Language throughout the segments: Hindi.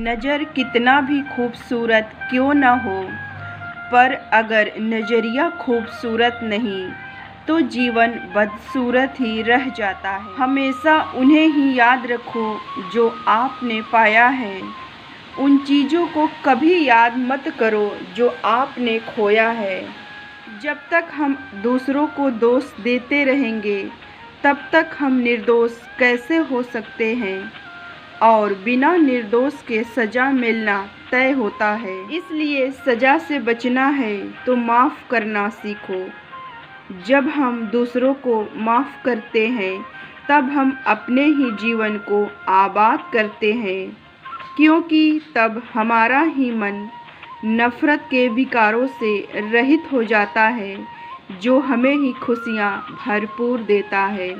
नज़र कितना भी खूबसूरत क्यों न हो, पर अगर नज़रिया खूबसूरत नहीं तो जीवन बदसूरत ही रह जाता है। हमेशा उन्हें ही याद रखो जो आपने पाया है। उन चीज़ों को कभी याद मत करो जो आपने खोया है। जब तक हम दूसरों को दोष देते रहेंगे तब तक हम निर्दोष कैसे हो सकते हैं, और बिना निर्दोष के सज़ा मिलना तय होता है। इसलिए सज़ा से बचना है तो माफ़ करना सीखो। जब हम दूसरों को माफ़ करते हैं तब हम अपने ही जीवन को आबाद करते हैं, क्योंकि तब हमारा ही मन नफ़रत के विकारों से रहित हो जाता है, जो हमें ही खुशियाँ भरपूर देता है।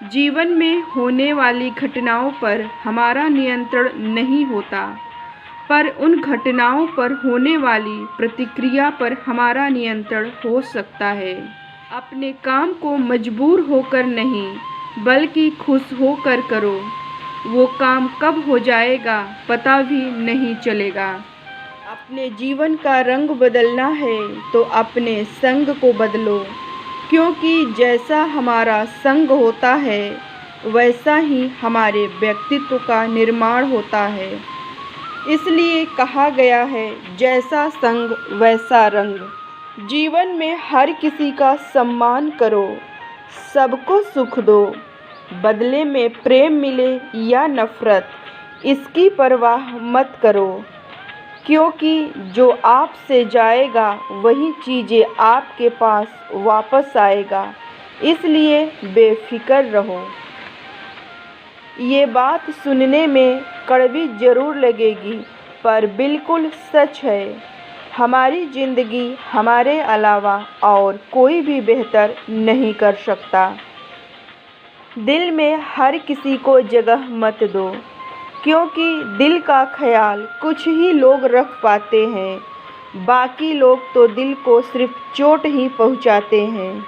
जीवन में होने वाली घटनाओं पर हमारा नियंत्रण नहीं होता, पर उन घटनाओं पर होने वाली प्रतिक्रिया पर हमारा नियंत्रण हो सकता है। अपने काम को मजबूर होकर नहीं बल्कि खुश होकर करो। वो काम कब हो जाएगा पता भी नहीं चलेगा। अपने जीवन का रंग बदलना है तो अपने संग को बदलो, क्योंकि जैसा हमारा संग होता है वैसा ही हमारे व्यक्तित्व का निर्माण होता है। इसलिए कहा गया है, जैसा संग वैसा रंग। जीवन में हर किसी का सम्मान करो, सबको सुख दो। बदले में प्रेम मिले या नफ़रत, इसकी परवाह मत करो, क्योंकि जो आपसे जाएगा वही चीज़ें आपके पास वापस आएगा। इसलिए बेफिक्र रहो। ये बात सुनने में कड़वी ज़रूर लगेगी, पर बिल्कुल सच है। हमारी ज़िंदगी हमारे अलावा और कोई भी बेहतर नहीं कर सकता। दिल में हर किसी को जगह मत दो, क्योंकि दिल का ख्याल कुछ ही लोग रख पाते हैं। बाकी लोग तो दिल को सिर्फ चोट ही पहुंचाते हैं।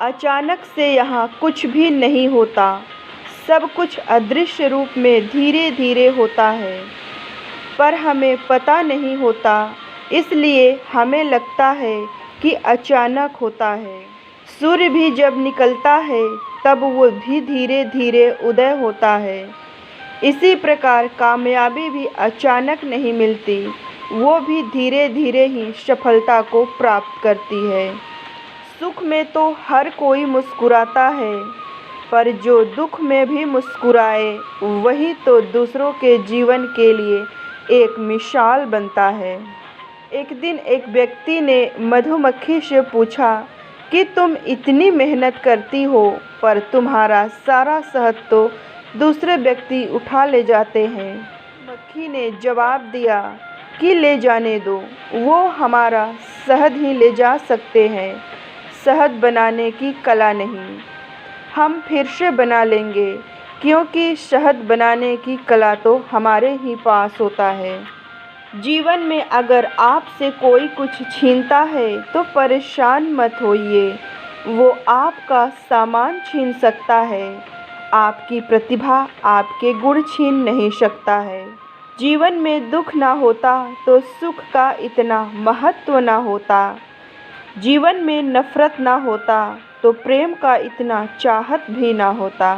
अचानक से यहाँ कुछ भी नहीं होता, सब कुछ अदृश्य रूप में धीरे धीरे होता है, पर हमें पता नहीं होता, इसलिए हमें लगता है कि अचानक होता है। सूर्य भी जब निकलता है तब वो भी धीरे धीरे उदय होता है। इसी प्रकार कामयाबी भी अचानक नहीं मिलती, वो भी धीरे धीरे ही सफलता को प्राप्त करती है। सुख में तो हर कोई मुस्कुराता है, पर जो दुख में भी मुस्कुराए वही तो दूसरों के जीवन के लिए एक मिसाल बनता है। एक दिन एक व्यक्ति ने मधुमक्खी से पूछा कि तुम इतनी मेहनत करती हो, पर तुम्हारा सारा शहद तो दूसरे व्यक्ति उठा ले जाते हैं। मक्खी ने जवाब दिया कि ले जाने दो, वो हमारा शहद ही ले जा सकते हैं, शहद बनाने की कला नहीं। हम फिर से बना लेंगे, क्योंकि शहद बनाने की कला तो हमारे ही पास होता है। जीवन में अगर आपसे कोई कुछ छीनता है तो परेशान मत होइए, वो आपका सामान छीन सकता है, आपकी प्रतिभा आपके गुण छीन नहीं सकता है। जीवन में दुख ना होता तो सुख का इतना महत्व ना होता। जीवन में नफ़रत ना होता तो प्रेम का इतना चाहत भी ना होता।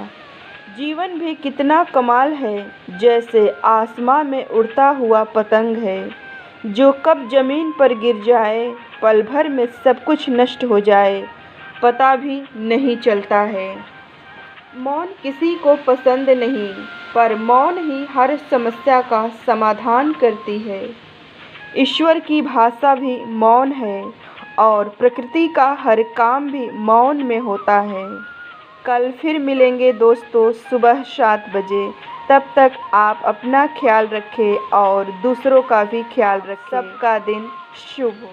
जीवन भी कितना कमाल है, जैसे आसमां में उड़ता हुआ पतंग है, जो कब ज़मीन पर गिर जाए पल भर में सब कुछ नष्ट हो जाए, पता भी नहीं चलता है। मौन किसी को पसंद नहीं, पर मौन ही हर समस्या का समाधान करती है। ईश्वर की भाषा भी मौन है और प्रकृति का हर काम भी मौन में होता है। कल फिर मिलेंगे दोस्तों सुबह 7 बजे। तब तक आप अपना ख्याल रखें और दूसरों का भी ख्याल रखें। सबका दिन शुभ हो।